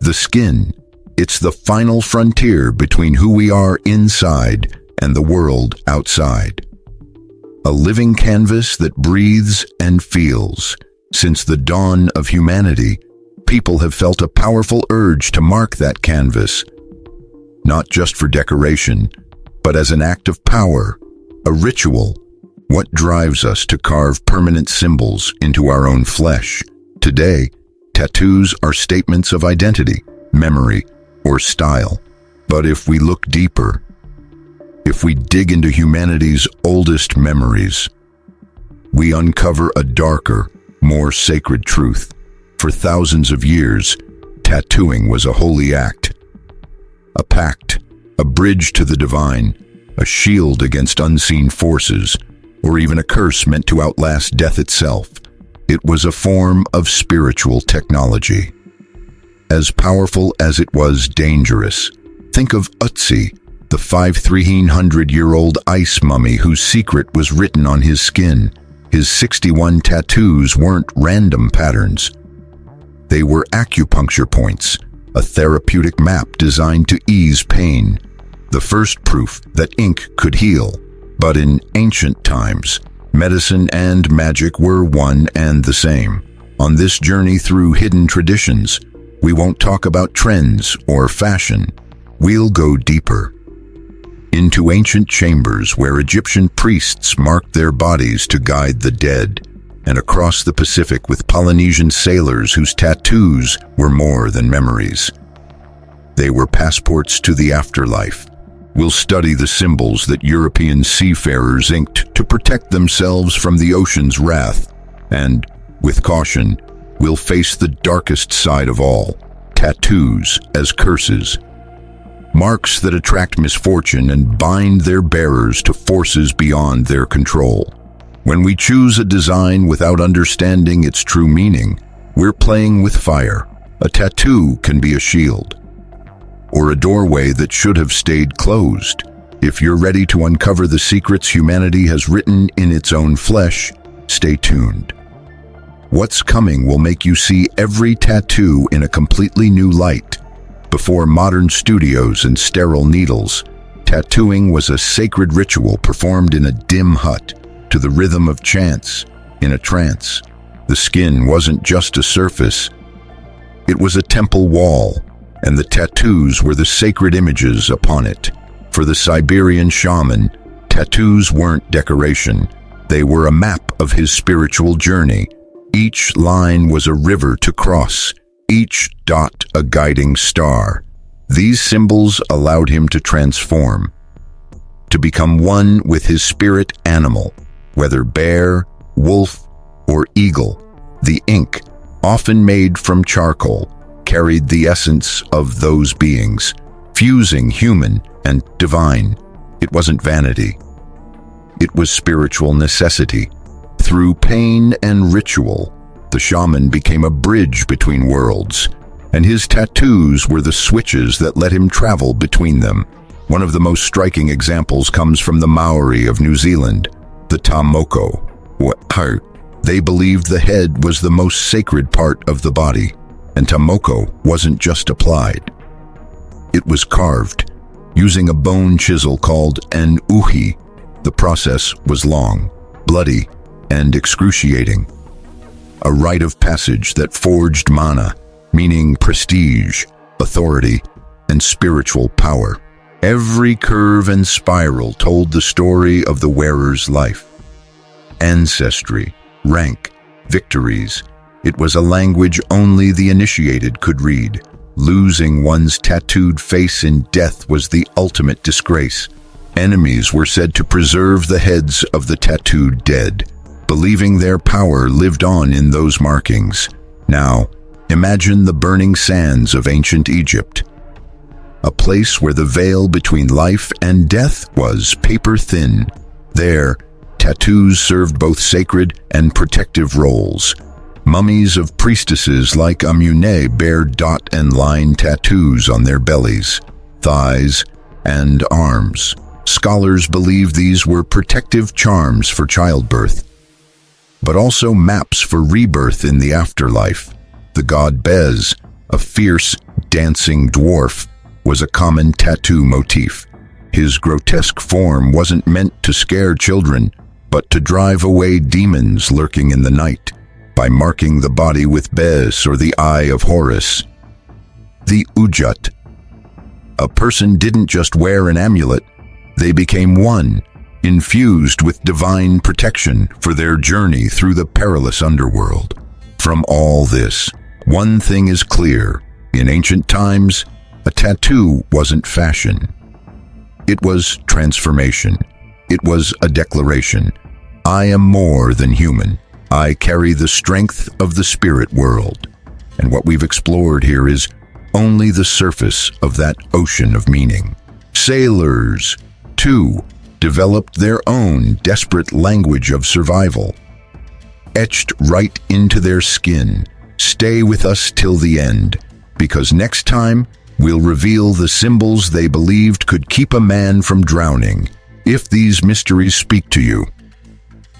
The skin, it's the final frontier between who we are inside and the world outside. A living canvas that breathes and feels. Since the dawn of humanity, people have felt a powerful urge to mark that canvas, not just for decoration, but as an act of power, a ritual. What drives us to carve permanent symbols into our own flesh? Today, tattoos are statements of identity, memory, or style. But if we look deeper, if we dig into humanity's oldest memories, we uncover a darker, more sacred truth. For thousands of years, tattooing was a holy act, a pact, a bridge to the divine, a shield against unseen forces, or even a curse meant to outlast death itself. It was a form of spiritual technology. As powerful as it was dangerous. Think of Utsi, the 5,300-year-old ice mummy whose secret was written on his skin. His 61 tattoos weren't random patterns. They were acupuncture points, a therapeutic map designed to ease pain, the first proof that ink could heal. But in ancient times, medicine and magic were one and the same. On this journey through hidden traditions, we won't talk about trends or fashion. We'll go deeper, into ancient chambers where Egyptian priests marked their bodies to guide the dead, and across the Pacific with Polynesian sailors whose tattoos were more than memories. They were passports to the afterlife. We'll study the symbols that European seafarers inked to protect themselves from the ocean's wrath, and, with caution, we'll face the darkest side of all, tattoos as curses. Marks that attract misfortune and bind their bearers to forces beyond their control. When we choose a design without understanding its true meaning, we're playing with fire. A tattoo can be a shield, or a doorway that should have stayed closed. If you're ready to uncover the secrets humanity has written in its own flesh, stay tuned. What's coming will make you see every tattoo in a completely new light. Before modern studios and sterile needles, tattooing was a sacred ritual performed in a dim hut, to the rhythm of chants, in a trance. The skin wasn't just a surface, it was a temple wall, and the tattoos were the sacred images upon it. For the Siberian shaman, tattoos weren't decoration, they were a map of his spiritual journey. Each line was a river to cross, each dot a guiding star. These symbols allowed him to transform, to become one with his spirit animal, whether bear, wolf, or eagle. The ink, often made from charcoal, carried the essence of those beings, fusing human and divine. It wasn't vanity. It was spiritual necessity. Through pain and ritual, the shaman became a bridge between worlds, and his tattoos were the switches that let him travel between them. One of the most striking examples comes from the Maori of New Zealand, the Tamoko. They believed the head was the most sacred part of the body, and Tamoko wasn't just applied. It was carved, using a bone chisel called an uhi. The process was long, bloody, and excruciating. A rite of passage that forged mana, meaning prestige, authority, and spiritual power. Every curve and spiral told the story of the wearer's life. Ancestry, rank, victories. It was a language only the initiated could read. Losing one's tattooed face in death was the ultimate disgrace. Enemies were said to preserve the heads of the tattooed dead, believing their power lived on in those markings. Now, imagine the burning sands of ancient Egypt, a place where the veil between life and death was paper-thin. There, tattoos served both sacred and protective roles. Mummies of priestesses like Amune bear dot and line tattoos on their bellies, thighs, and arms. Scholars believe these were protective charms for childbirth, but also maps for rebirth in the afterlife. The god Bez, a fierce, dancing dwarf was a common tattoo motif. His grotesque form wasn't meant to scare children, but to drive away demons lurking in the night by marking the body with Bes or the Eye of Horus. The Ujat. A person didn't just wear an amulet, they became one, infused with divine protection for their journey through the perilous underworld. From all this, one thing is clear. In ancient times, a tattoo wasn't fashion. It was transformation. It was a declaration. I am more than human. I carry the strength of the spirit world. And what we've explored here is only the surface of that ocean of meaning. Sailors, too, developed their own desperate language of survival. Etched right into their skin, stay with us till the end, because next time we'll reveal the symbols they believed could keep a man from drowning. If these mysteries speak to you,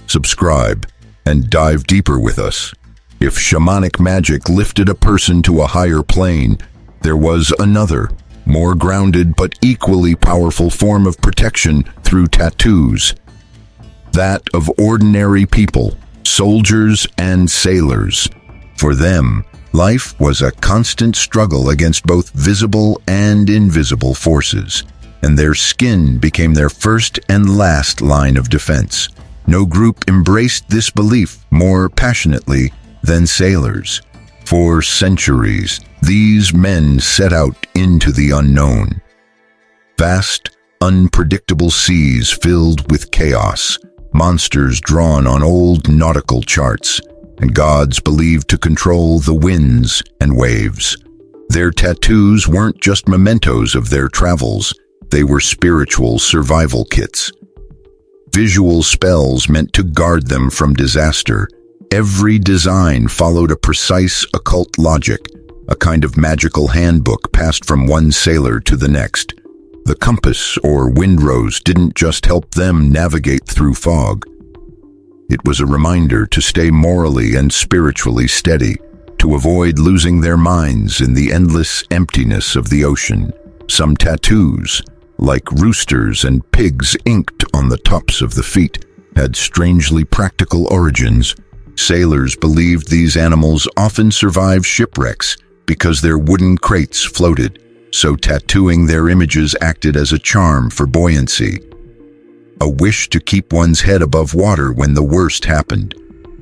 subscribe and dive deeper with us. If shamanic magic lifted a person to a higher plane, there was another, more grounded but equally powerful form of protection through tattoos. That of ordinary people, soldiers and sailors. For them, life was a constant struggle against both visible and invisible forces, and their skin became their first and last line of defense. No group embraced this belief more passionately than sailors. For centuries, these men set out into the unknown. Vast, unpredictable seas filled with chaos, monsters drawn on old nautical charts, and gods believed to control the winds and waves. Their tattoos weren't just mementos of their travels, they were spiritual survival kits. Visual spells meant to guard them from disaster. Every design followed a precise occult logic, a kind of magical handbook passed from one sailor to the next. The compass or windrose didn't just help them navigate through fog. It was a reminder to stay morally and spiritually steady, to avoid losing their minds in the endless emptiness of the ocean. Some tattoos, like roosters and pigs inked on the tops of the feet, had strangely practical origins. Sailors believed these animals often survived shipwrecks because their wooden crates floated, so tattooing their images acted as a charm for buoyancy. A wish to keep one's head above water when the worst happened.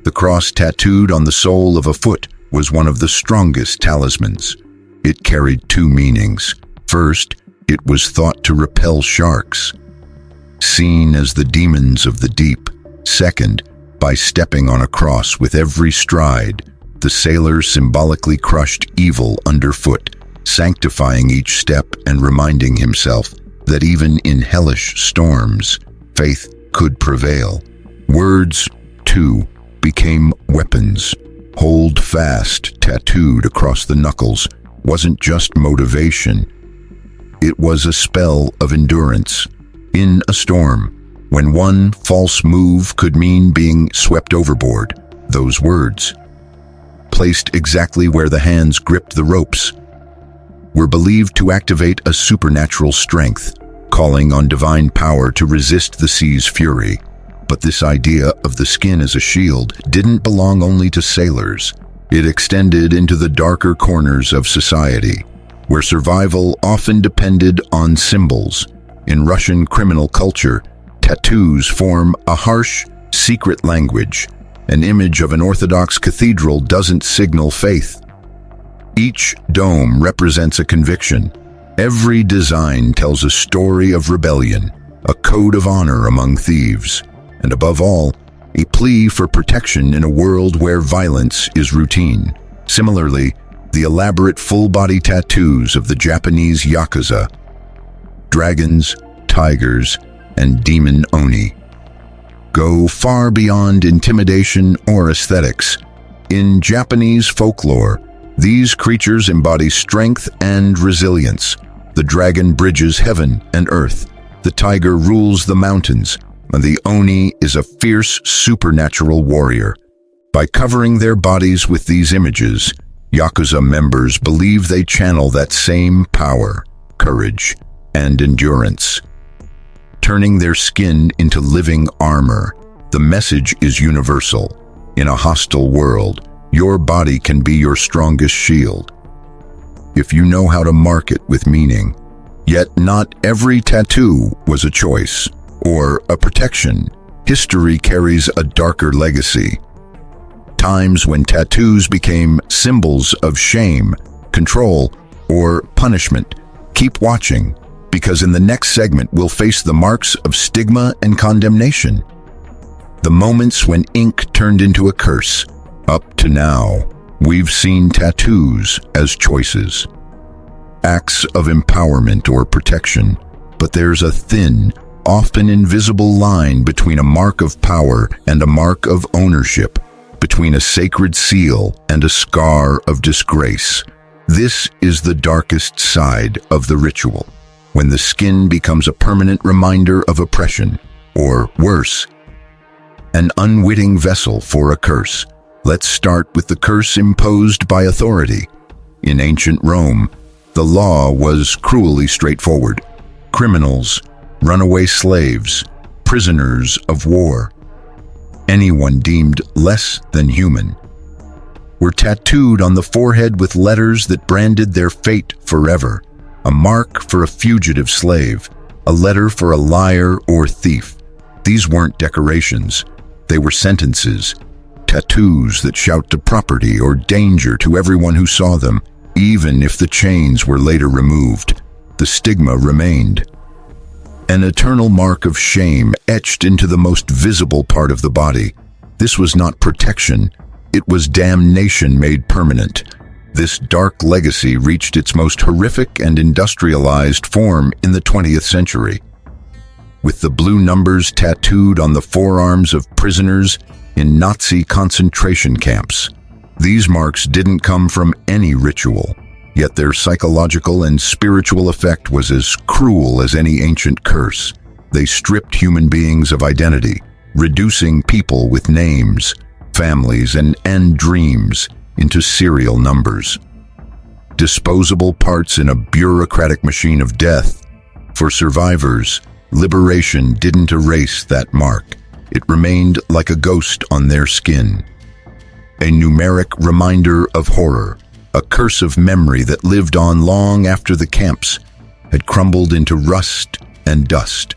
The cross tattooed on the sole of a foot was one of the strongest talismans. It carried two meanings. First, it was thought to repel sharks, seen as the demons of the deep. Second, by stepping on a cross with every stride, the sailor symbolically crushed evil underfoot, sanctifying each step and reminding himself that even in hellish storms, faith could prevail. Words, too, became weapons. Hold fast, tattooed across the knuckles, wasn't just motivation. It was a spell of endurance. In a storm, when one false move could mean being swept overboard, those words, placed exactly where the hands gripped the ropes, were believed to activate a supernatural strength, calling on divine power to resist the sea's fury. But this idea of the skin as a shield didn't belong only to sailors. It extended into the darker corners of society, where survival often depended on symbols. In Russian criminal culture, tattoos form a harsh, secret language. An image of an Orthodox cathedral doesn't signal faith. Each dome represents a conviction. Every design tells a story of rebellion, a code of honor among thieves, and above all, a plea for protection in a world where violence is routine. Similarly, the elaborate full-body tattoos of the Japanese Yakuza, dragons, tigers, and demon oni, go far beyond intimidation or aesthetics. In Japanese folklore, these creatures embody strength and resilience. The dragon bridges heaven and earth, the tiger rules the mountains, and the oni is a fierce supernatural warrior. By covering their bodies with these images, Yakuza members believe they channel that same power, courage, and endurance. Turning their skin into living armor, the message is universal. In a hostile world, your body can be your strongest shield, if you know how to mark it with meaning. Yet not every tattoo was a choice or a protection. History carries a darker legacy. Times when tattoos became symbols of shame, control, or punishment. Keep watching, because in the next segment we'll face the marks of stigma and condemnation. The moments when ink turned into a curse. Up to now, we've seen tattoos as choices, acts of empowerment or protection, but there's a thin, often invisible line between a mark of power and a mark of ownership, between a sacred seal and a scar of disgrace. This is the darkest side of the ritual, when the skin becomes a permanent reminder of oppression, or worse, an unwitting vessel for a curse. Let's start with the curse imposed by authority. In ancient Rome, the law was cruelly straightforward. Criminals, runaway slaves, prisoners of war, anyone deemed less than human, were tattooed on the forehead with letters that branded their fate forever. A mark for a fugitive slave, a letter for a liar or thief. These weren't decorations. They were sentences, tattoos that shout to property or danger to everyone who saw them. Even if the chains were later removed, the stigma remained. An eternal mark of shame etched into the most visible part of the body. This was not protection, it was damnation made permanent. This dark legacy reached its most horrific and industrialized form in the 20th century, with the blue numbers tattooed on the forearms of prisoners in Nazi concentration camps. These marks didn't come from any ritual, yet their psychological and spiritual effect was as cruel as any ancient curse. They stripped human beings of identity, reducing people with names, families, and dreams into serial numbers. Disposable parts in a bureaucratic machine of death. For survivors, liberation didn't erase that mark. It remained like a ghost on their skin. A numeric reminder of horror, a curse of memory that lived on long after the camps had crumbled into rust and dust.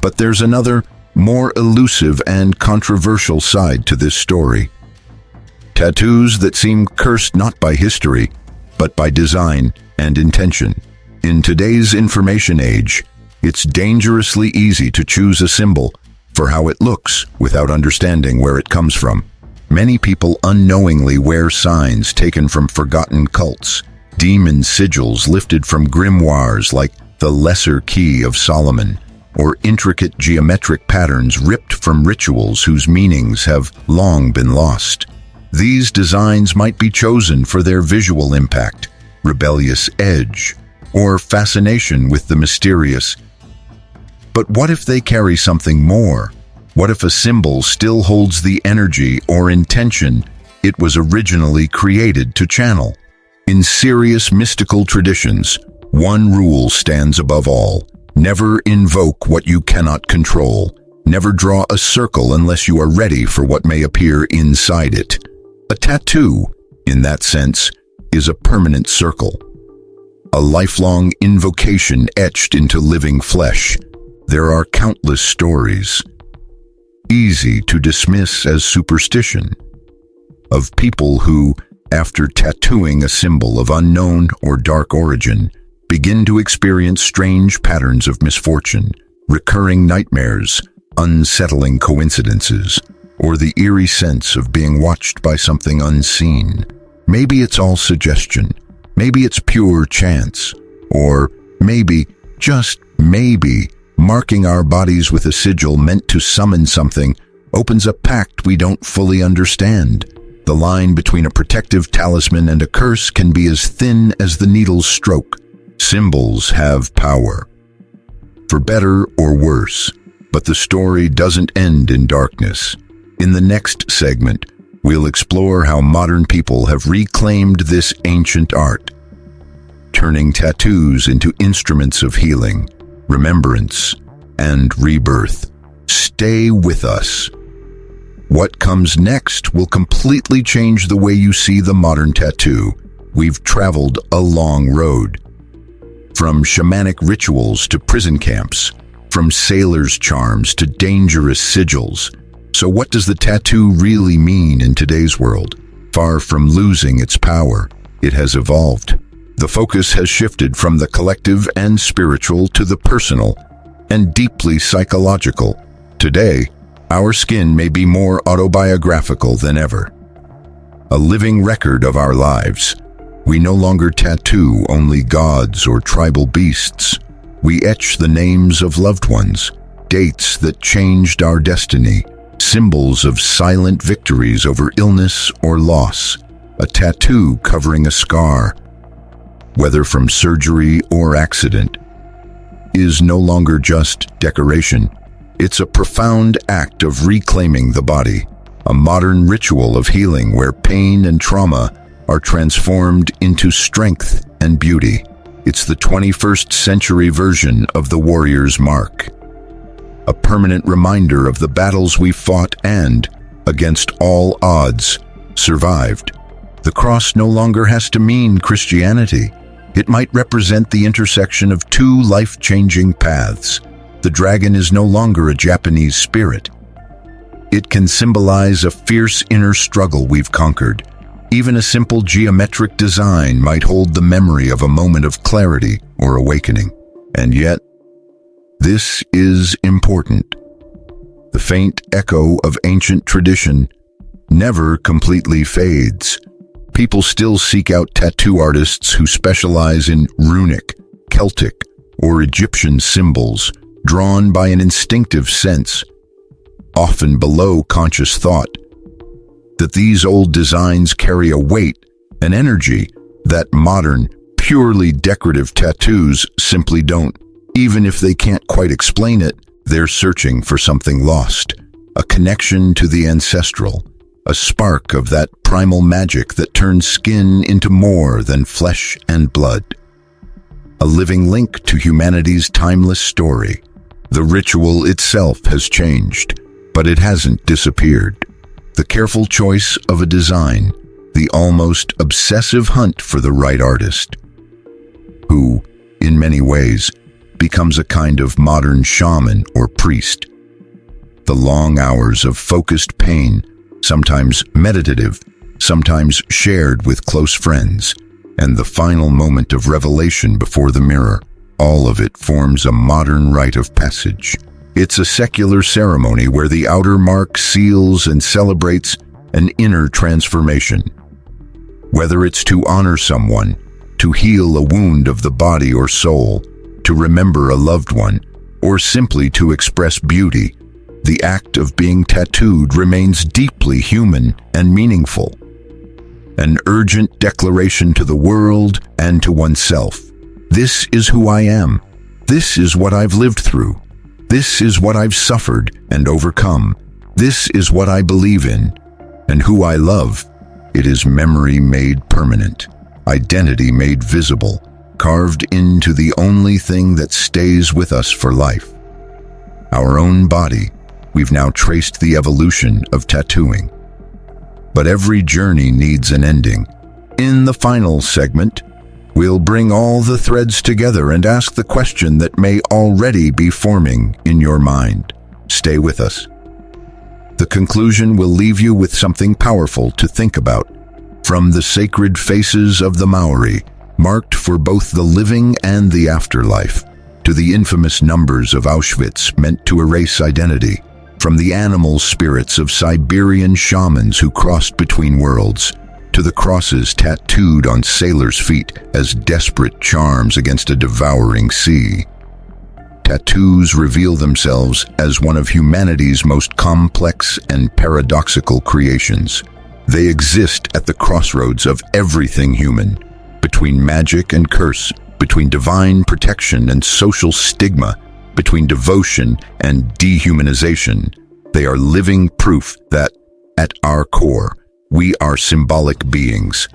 But there's another, more elusive and controversial side to this story. Tattoos that seem cursed not by history, but by design and intention. In today's information age, it's dangerously easy to choose a symbol for how it looks without understanding where it comes from. Many people unknowingly wear signs taken from forgotten cults, demon sigils lifted from grimoires like the Lesser Key of Solomon, or intricate geometric patterns ripped from rituals whose meanings have long been lost. These designs might be chosen for their visual impact, rebellious edge, or fascination with the mysterious. But what if they carry something more? What if a symbol still holds the energy or intention it was originally created to channel? In serious mystical traditions, one rule stands above all. Never invoke what you cannot control. Never draw a circle unless you are ready for what may appear inside it. A tattoo, in that sense, is a permanent circle, a lifelong invocation etched into living flesh. There are countless stories, easy to dismiss as superstition, of people who, after tattooing a symbol of unknown or dark origin, begin to experience strange patterns of misfortune, recurring nightmares, unsettling coincidences, or the eerie sense of being watched by something unseen. Maybe it's all suggestion, maybe it's pure chance, or maybe, just maybe, marking our bodies with a sigil meant to summon something opens a pact we don't fully understand. The line between a protective talisman and a curse can be as thin as the needle's stroke. Symbols have power, for better or worse, but the story doesn't end in darkness. In the next segment, we'll explore how modern people have reclaimed this ancient art, turning tattoos into instruments of healing, remembrance, and rebirth. Stay with us. What comes next will completely change the way you see the modern tattoo. We've traveled a long road. From shamanic rituals to prison camps, from sailors' charms to dangerous sigils. So what does the tattoo really mean in today's world? Far from losing its power, it has evolved. The focus has shifted from the collective and spiritual to the personal and deeply psychological. Today, our skin may be more autobiographical than ever. A living record of our lives. We no longer tattoo only gods or tribal beasts. We etch the names of loved ones, dates that changed our destiny, symbols of silent victories over illness or loss. A tattoo covering a scar, whether from surgery or accident, is no longer just decoration. It's a profound act of reclaiming the body, a modern ritual of healing where pain and trauma are transformed into strength and beauty. It's the 21st century version of the warrior's mark, a permanent reminder of the battles we fought and, against all odds, survived. The cross no longer has to mean Christianity. It might represent the intersection of two life-changing paths. The dragon is no longer a Japanese spirit. It can symbolize a fierce inner struggle we've conquered. Even a simple geometric design might hold the memory of a moment of clarity or awakening. And yet, this is important. The faint echo of ancient tradition never completely fades. People still seek out tattoo artists who specialize in runic, Celtic, or Egyptian symbols, drawn by an instinctive sense, often below conscious thought, that these old designs carry a weight, an energy, that modern, purely decorative tattoos simply don't. Even if they can't quite explain it, they're searching for something lost, a connection to the ancestral, a spark of that primal magic that turns skin into more than flesh and blood. A living link to humanity's timeless story. The ritual itself has changed, but it hasn't disappeared. The careful choice of a design, the almost obsessive hunt for the right artist, who, in many ways, becomes a kind of modern shaman or priest. The long hours of focused pain, sometimes meditative, sometimes shared with close friends, and the final moment of revelation before the mirror, all of it forms a modern rite of passage. It's a secular ceremony where the outer mark seals and celebrates an inner transformation. Whether it's to honor someone, to heal a wound of the body or soul, to remember a loved one, or simply to express beauty, the act of being tattooed remains deeply human and meaningful. An urgent declaration to the world and to oneself. This is who I am. This is what I've lived through. This is what I've suffered and overcome. This is what I believe in and who I love. It is memory made permanent, identity made visible, carved into the only thing that stays with us for life. Our own body. We've now traced the evolution of tattooing. But every journey needs an ending. In the final segment, we'll bring all the threads together and ask the question that may already be forming in your mind. Stay with us. The conclusion will leave you with something powerful to think about. From the sacred faces of the Maori, marked for both the living and the afterlife, to the infamous numbers of Auschwitz meant to erase identity, from the animal spirits of Siberian shamans who crossed between worlds, to the crosses tattooed on sailors' feet as desperate charms against a devouring sea. Tattoos reveal themselves as one of humanity's most complex and paradoxical creations. They exist at the crossroads of everything human, between magic and curse, between divine protection and social stigma, between devotion and dehumanization. They are living proof that, at our core, We are symbolic beings,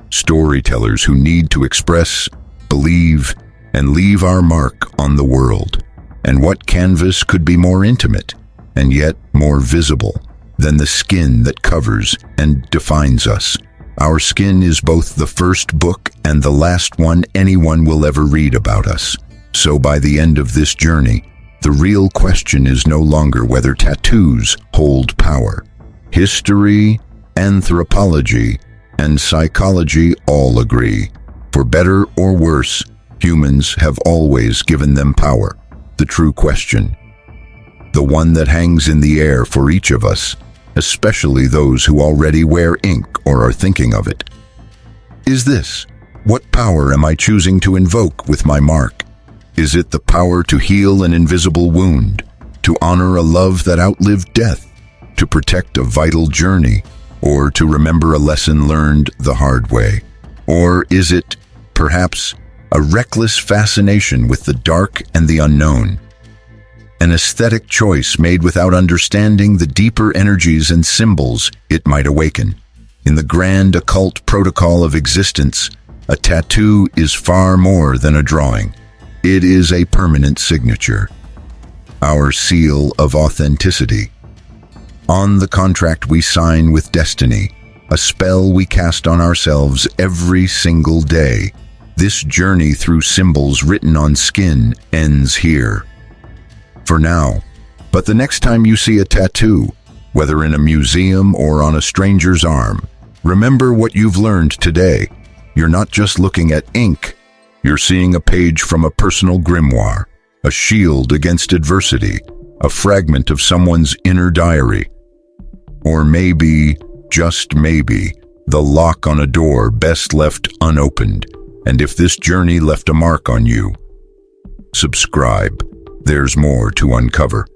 storytellers who need to express, believe, and leave our mark on the world. And what canvas could be more intimate, and yet more visible, than the skin that covers and defines us? Our skin is both the first book and the last one anyone will ever read about us. So by the end of this journey, the real question is no longer whether tattoos hold power. History, anthropology, and psychology all agree. For better or worse, humans have always given them power. The true question, the one that hangs in the air for each of us, especially those who already wear ink or are thinking of it, is this: what power am I choosing to invoke with my mark? Is it the power to heal an invisible wound, to honor a love that outlived death, to protect a vital journey, or to remember a lesson learned the hard way? Or is it, perhaps, a reckless fascination with the dark and the unknown? An aesthetic choice made without understanding the deeper energies and symbols it might awaken. In the grand occult protocol of existence, a tattoo is far more than a drawing. It is a permanent signature, our seal of authenticity. On the contract we sign with destiny, a spell we cast on ourselves every single day. This journey through symbols written on skin ends here, for now. But the next time you see a tattoo, whether in a museum or on a stranger's arm, remember what you've learned today. You're not just looking at ink, you're seeing a page from a personal grimoire, a shield against adversity, a fragment of someone's inner diary. Or maybe, just maybe, the lock on a door best left unopened. And if this journey left a mark on you, subscribe. There's more to uncover.